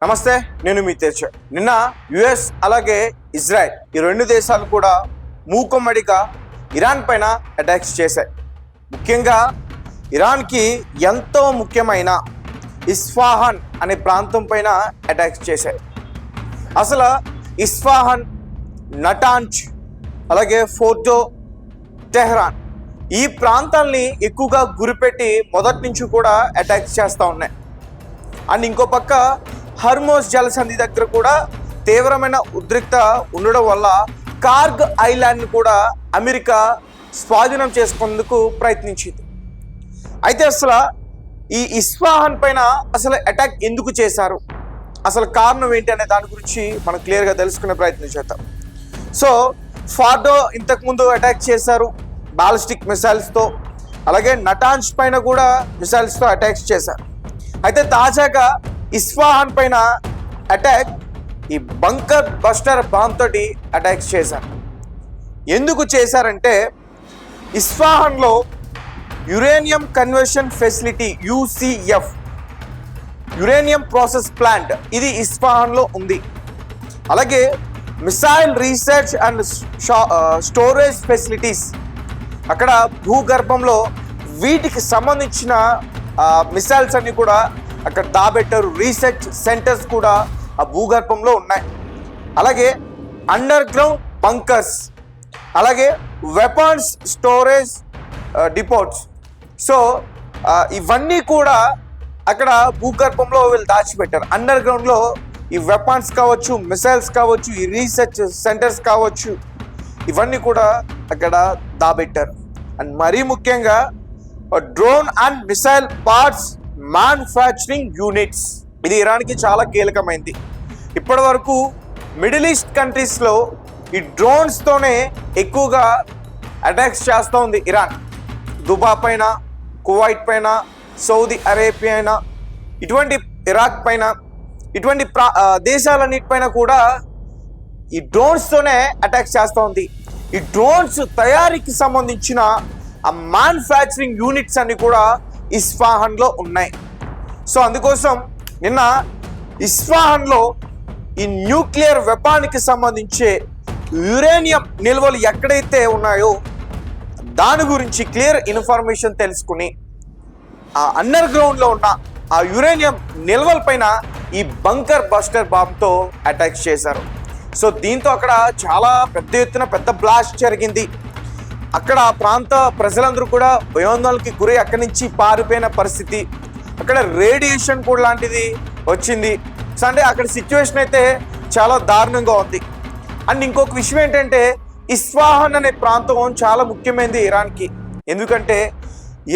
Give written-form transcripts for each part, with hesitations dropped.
నమస్తే, నేను మీ తేజ. నిన్న యుఎస్ అలాగే ఇజ్రాయెల్ ఈ రెండు దేశాలు కూడా మూకుమ్మడిగా ఇరాన్ పైన అటాక్స్ చేశాయి. ముఖ్యంగా ఇరాన్కి ఎంతో ముఖ్యమైన ఇస్ఫాహాన్ అనే ప్రాంతం పైన అటాక్స్ చేశాయి. అసలు ఇస్ఫాహాన్, నటాంజ్ అలాగే ఫోర్డో, టెహ్రాన్ ఈ ప్రాంతాల్ని ఎక్కువగా గురిపెట్టి మొదటి నుంచి కూడా అటాక్స్ చేస్తూ ఉన్నాయి. అండ్ ఇంకో పక్క హర్మోస్ జలసంధి దగ్గర కూడా తీవ్రమైన ఉద్రిక్త ఉండడం వల్ల కార్గ్ ఐలాండ్ని కూడా అమెరికా స్వాధీనం చేసుకునేందుకు ప్రయత్నించింది. అయితే అసలు ఈ ఇస్ఫాహాన్ పైన అసలు అటాక్ ఎందుకు చేశారు, అసలు కారణం ఏంటి అనే దాని గురించి మనం క్లియర్గా తెలుసుకునే ప్రయత్నం చేద్దాం. సో ఫార్డో ఇంతకుముందు అటాక్ చేశారు బాలిస్టిక్ మిసైల్స్తో, అలాగే నటాంజ్ పైన కూడా మిసైల్స్తో అటాక్స్ చేశారు. అయితే తాజాగా ఇస్ఫాహాన్ పైన అటాక్ ఈ బంకర్ బస్టర్ బాంబ్ తోటి అటాక్స్ చేశారు. ఎందుకు చేశారంటే ఇస్ఫాహాన్లో uranium conversion facility UCF uranium process plant ఇది ఇస్ఫాహాన్లో ఉంది. అలాగే missile research and storage facilities అక్కడ భూగర్భంలో వీటికి సంబంధించిన మిసైల్స్ అన్ని కూడా అక్కడ దాబెట్టారు. రీసెర్చ్ సెంటర్స్ కూడా ఆ భూగర్భంలో ఉన్నాయి. అలాగే అండర్ గ్రౌండ్ బంకర్స్, అలాగే వెపన్స్ స్టోరేజ్ డిపోట్స్. సో ఇవన్నీ కూడా అక్కడ భూగర్భంలో వీళ్ళు దాచిపెట్టారు. అండర్ గ్రౌండ్లో ఈ వెపన్స్ కావచ్చు, మిసైల్స్ కావచ్చు, ఈ రీసెర్చ్ సెంటర్స్ కావచ్చు, ఇవన్నీ కూడా అక్కడ దాబెట్టారు. అండ్ మరీ ముఖ్యంగా drone and missile parts manufacturing units ఇది ఇరాన్కి చాలా కీలకమైంది. ఇప్పటి వరకు మిడిల్ ఈస్ట్ కంట్రీస్లో ఈ డ్రోన్స్తోనే ఎక్కువగా అటాక్స్ చేస్తూ ఉంది ఇరాన్. దుబాయ్ పైన, కువైట్ పైన, సౌదీ అరేబియా అయినా, ఇటువంటి ఇరాక్ పైన, ఇటువంటి దేశాలన్నిటిపైన కూడా ఈ డ్రోన్స్తోనే అటాక్స్ చేస్తూ ఉంది. ఈ డ్రోన్స్ తయారీకి సంబంధించిన ఆ మ్యానుఫ్యాక్చరింగ్ యూనిట్స్ అన్ని కూడా ఇస్ఫాహాన్లో ఉన్నాయి. సో అందుకోసం నిన్న ఇస్ఫాహాన్లో ఈ న్యూక్లియర్ వెపాన్కి సంబంధించే యురేనియం నిల్వలు ఎక్కడైతే ఉన్నాయో దాని గురించి క్లియర్ ఇన్ఫర్మేషన్ తెలుసుకుని ఆ అండర్ గ్రౌండ్లో ఉన్న ఆ యురేనియం నిల్వల పైన ఈ బంకర్ బస్టర్ బాంబ్తో అటాక్ చేశారు. సో దీంతో అక్కడ చాలా పెద్ద ఎత్తున పెద్ద బ్లాస్ట్ జరిగింది. అక్కడ ప్రాంత ప్రజలందరూ కూడా భయోందోళనకి గురై అక్కడి నుంచి పారిపోయిన పరిస్థితి. అక్కడ రేడియేషన్ కూడా లాంటిది వచ్చింది. సో అంటే అక్కడ సిచ్యువేషన్ అయితే చాలా దారుణంగా ఉంది. అండ్ ఇంకొక విషయం ఏంటంటే ఇస్ఫాహాన్ అనే ప్రాంతం చాలా ముఖ్యమైనది ఇరాన్కి. ఎందుకంటే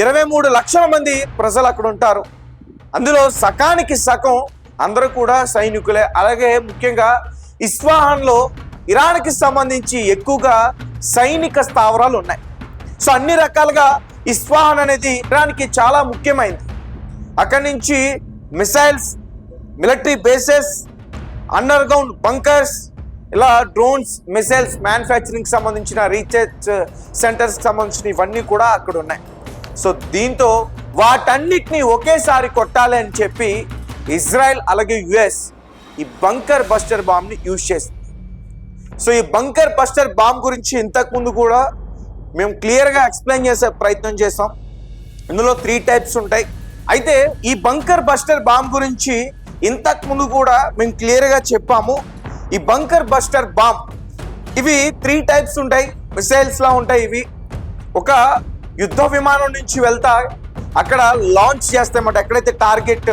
23 లక్షల మంది ప్రజలు అక్కడ ఉంటారు. అందులో సకానికి సగం అందరూ కూడా సైనికులే. అలాగే ముఖ్యంగా ఇస్ఫాహాన్లో ఇరాన్కి సంబంధించి ఎక్కువగా సైనిక స్థావరాలు ఉన్నాయి. సో అన్ని రకాలుగా ఇస్ఫాహాన్ అనేది ఇరాన్కి చాలా ముఖ్యమైనది. అక్కడి నుంచి missiles, military bases, under ground bunkers, ఇలా డ్రోన్స్, మిసైల్స్ మ్యానుఫ్యాక్చరింగ్కి సంబంధించిన రీసెర్చ్ సెంటర్స్కి సంబంధించిన ఇవన్నీ కూడా అక్కడ ఉన్నాయి. సో దీంతో వాటన్నిటిని ఒకేసారి కొట్టాలి అని చెప్పి ఇజ్రాయెల్ అలాగే US ఈ బంకర్ బస్టర్ బాంబ్ని యూజ్ చేసింది. సో ఈ బంకర్ బస్టర్ బాంబ్ గురించి ఇంతకుముందు కూడా మేము క్లియర్గా ఎక్స్ప్లెయిన్ చేసే ప్రయత్నం చేసాం. ఇందులో 3 టైప్స్ ఉంటాయి. అయితే ఈ బంకర్ బస్టర్ బాంబ్ గురించి ఇంతకుముందు కూడా మేము క్లియర్గా చెప్పాము. ఈ బంకర్ బస్టర్ బాంబ్ ఇవి 3 టైప్స్ ఉంటాయి. మిసైల్స్లా ఉంటాయి. ఇవి ఒక యుద్ధ విమానం నుంచి వెళ్తా అక్కడ లాంచ్ చేస్తామట. ఎక్కడైతే టార్గెట్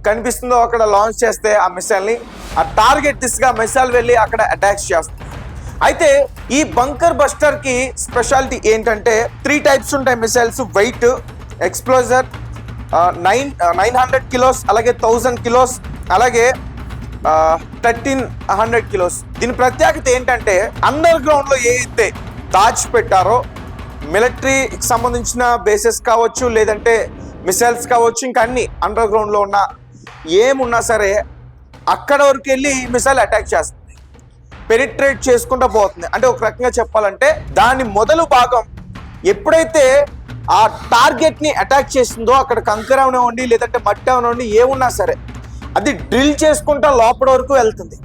కనిపిస్తుందో అక్కడ లాంచ్ చేస్తే ఆ మిసైల్ని, ఆ టార్గెట్ దిశగా మిసైల్ వెళ్ళి అక్కడ అటాక్స్ చేస్తుంది. అయితే ఈ బంకర్ బస్టర్కి స్పెషాలిటీ ఏంటంటే 3 టైప్స్ ఉంటాయి మిసైల్స్. వెయిట్, ఎక్స్ప్లోజర్ 900 కిలోస్, అలాగే 1000 కిలోస్, అలాగే 1300 కిలోస్. దీని ప్రత్యేకత ఏంటంటే అండర్ గ్రౌండ్లో ఏదైతే దాచిపెట్టారో మిలిటరీకి సంబంధించిన బేసెస్ కావచ్చు, లేదంటే మిసైల్స్ కావచ్చు, ఇంకా అన్ని అండర్ గ్రౌండ్లో ఉన్న ఏమున్నా సరే అక్కడ వరకు వెళ్ళి మిసైల్ అటాక్ చేస్తుంది, పెనిట్రేట్ చేసుకుంటూ పోతుంది. అంటే ఒక రకంగా చెప్పాలంటే దాని మొదలు భాగం ఎప్పుడైతే ఆ టార్గెట్ని అటాక్ చేస్తుందో అక్కడ కంకర అవనివ్వండి, లేదంటే మట్టి అవనివ్వండి, ఏమున్నా సరే అది డ్రిల్ చేసుకుంటా లోపల వరకు వెళ్తుంది.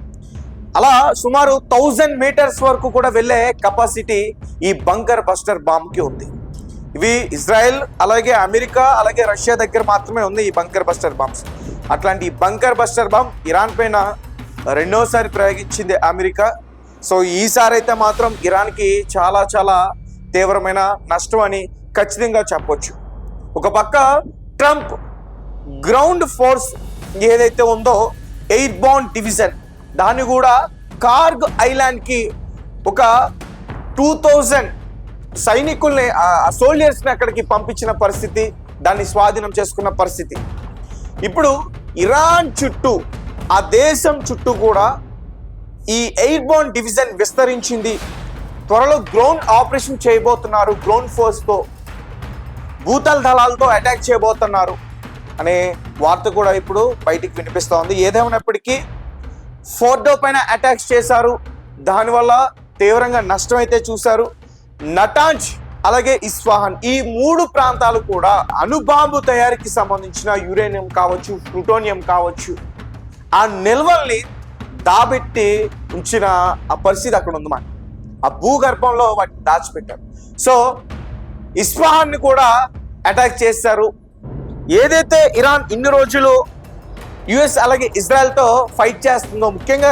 అలా సుమారు 1000 మీటర్స్ వరకు కూడా వెళ్ళే కెపాసిటీ ఈ బంకర్ బస్టర్ బాంబ్కి ఉంది. ఇవి ఇజ్రాయెల్, అలాగే అమెరికా, అలాగే రష్యా దగ్గర మాత్రమే ఉంది ఈ బంకర్ బస్టర్ బాంబ్స్. అట్లాంటి ఈ బంకర్ బస్టర్ బాంబ్ ఇరాన్ పైన రెండోసారి ప్రయోగించింది అమెరికా. సో ఈసారి అయితే మాత్రం ఇరాన్కి చాలా చాలా తీవ్రమైన నష్టం అని ఖచ్చితంగా చెప్పొచ్చు. ఒక పక్క ట్రంప్ గ్రౌండ్ ఫోర్స్ ఏదైతే ఉందో ఎయిర్ బౌండ్ డివిజన్, దాన్ని కూడా కార్గ్ ఐలాండ్కి ఒక 2000 సైనికుల్ని, సోల్జర్స్ని అక్కడికి పంపించిన పరిస్థితి, దాన్ని స్వాధీనం చేసుకున్న పరిస్థితి. ఇప్పుడు ఇరాన్ చుట్టూ, ఆ దేశం చుట్టూ కూడా ఈ ఎయిర్ బౌండ్ డివిజన్ విస్తరించింది. త్వరలో గ్రౌండ్ ఆపరేషన్ చేయబోతున్నారు, గ్రౌండ్ ఫోర్స్తో, భూతల దళాలతో అటాక్ చేయబోతున్నారు అనే వార్త కూడా ఇప్పుడు బయటికి వినిపిస్తోంది. ఏదేమైనప్పటికీ ఫోర్డో పైన అటాక్స్ చేశారు, దానివల్ల తీవ్రంగా నష్టం అయితే చూశారు. నటాంజ్ అలాగే ఇస్ఫహాన్, ఈ 3 ప్రాంతాలు కూడా అణుబాంబు తయారీకి సంబంధించిన యురేనియం కావచ్చు, ప్లూటోనియం కావచ్చు, ఆ నిల్వల్ని దాబెట్టి ఉంచిన ఆ పరిస్థితి అక్కడ ఉంది. మన ఆ భూగర్భంలో వాటిని దాచిపెట్టారు. సో ఇస్ఫహాన్ని కూడా అటాక్ చేశారు. ఏదైతే ఇరాన్ ఇన్ని రోజులు యుఎస్ అలాగే ఇజ్రాయెల్తో ఫైట్ చేస్తుందో, ముఖ్యంగా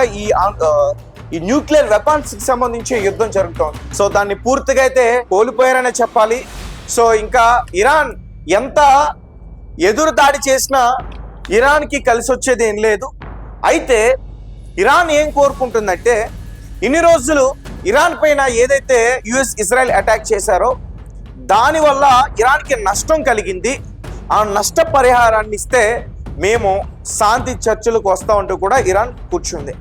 ఈ న్యూక్లియర్ వెపన్స్కి సంబంధించి యుద్ధం జరుగుతోంది. సో దాన్ని పూర్తిగా అయితే కోల్పోయారనే చెప్పాలి. సో ఇంకా ఇరాన్ ఎంత ఎదురు దాడి చేసినా ఇరాన్కి కలిసి వచ్చేది ఏం లేదు. అయితే ఇరాన్ ఏం కోరుకుంటుందంటే, ఇన్ని రోజులు ఇరాన్ పైన ఏదైతే యుఎస్ ఇజ్రాయెల్ అటాక్ చేశారో దానివల్ల ఇరాన్కి నష్టం కలిగింది, ఆ నష్ట పరిహారాన్ని ఇస్తే మేము శాంతి చర్చలకు వస్తామంటూ కూడా ఇరాన్ కూర్చుంది.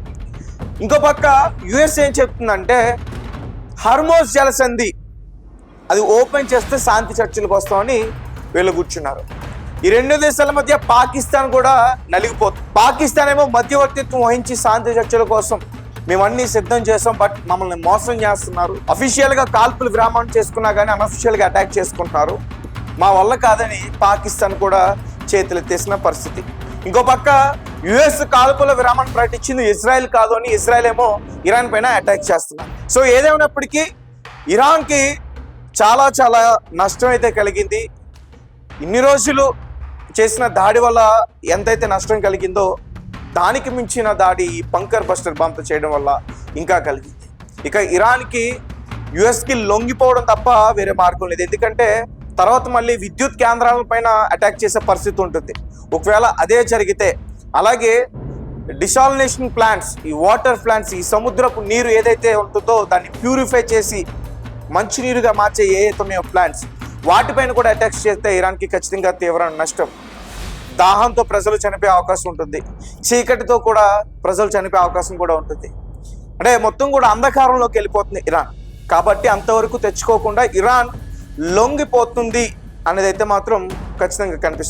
ఇంకో పక్క యుఎస్ ఏం చెప్తుందంటే, హర్మోజ్ జలసంధి అది ఓపెన్ చేస్తే శాంతి చర్చలకు వస్తామని వీళ్ళు కూర్చున్నారు. ఈ 2 దేశాల మధ్య పాకిస్తాన్ కూడా నలిగిపోతుంది. పాకిస్తాన్ ఏమో మధ్యవర్తిత్వం వహించి శాంతి చర్చల కోసం మేమన్నీ సిద్ధం చేసాం, బట్ మమ్మల్ని మోసం చేస్తున్నారు, అఫీషియల్గా కాల్పులు విరామం చేసుకున్నా కానీ అన్అఫీషియల్గా అటాక్ చేసుకుంటున్నారు, మా వల్ల కాదని పాకిస్తాన్ కూడా చేతులెత్తేసిన పరిస్థితి. ఇంకో పక్క యుఎస్ కాల్పుల విరామం ప్రకటించింది, ఇజ్రాయెల్ కాదు అని ఇజ్రాయెల్ ఏమో ఇరాన్ పైన అటాక్ చేస్తున్నారు. సో ఏదేమైనప్పటికీ ఇరాన్కి చాలా చాలా నష్టం అయితే కలిగింది. ఇన్ని రోజులు చేసిన దాడి వల్ల ఎంతైతే నష్టం కలిగిందో దానికి మించిన దాడి ఈ బంకర్ బస్టర్ బాంబ్తో చేయడం వల్ల ఇంకా కలిగింది. ఇక ఇరాన్కి యుఎస్కి లొంగిపోవడం తప్ప వేరే మార్గం లేదు. ఎందుకంటే తర్వాత మళ్ళీ విద్యుత్ కేంద్రాలపైన అటాక్ చేసే పరిస్థితి ఉంటుంది. ఒకవేళ అదే జరిగితే, అలాగే డిసాలినేషన్ ప్లాంట్స్, ఈ వాటర్ ప్లాంట్స్, ఈ సముద్రపు నీరు ఏదైతే ఉంటుందో దాన్ని ప్యూరిఫై చేసి మంచినీరుగా మార్చే ఏదైతే ఉన్నాయో ప్లాంట్స్, వాటిపైన కూడా అటాక్స్ చేస్తే ఇరాన్కి ఖచ్చితంగా తీవ్రమైన నష్టం. దాహంతో ప్రజలు చనిపోయే అవకాశం ఉంటుంది, చీకటితో కూడా ప్రజలు చనిపోయే అవకాశం కూడా ఉంటుంది. అంటే మొత్తం కూడా అంధకారంలోకి వెళ్ళిపోతుంది ఇరాన్. కాబట్టి అంతవరకు తెచ్చుకోకుండా ఇరాన్ లొంగిపోతుంది అనేది అయితే మాత్రం ఖచ్చితంగా కనిపిస్తుంది.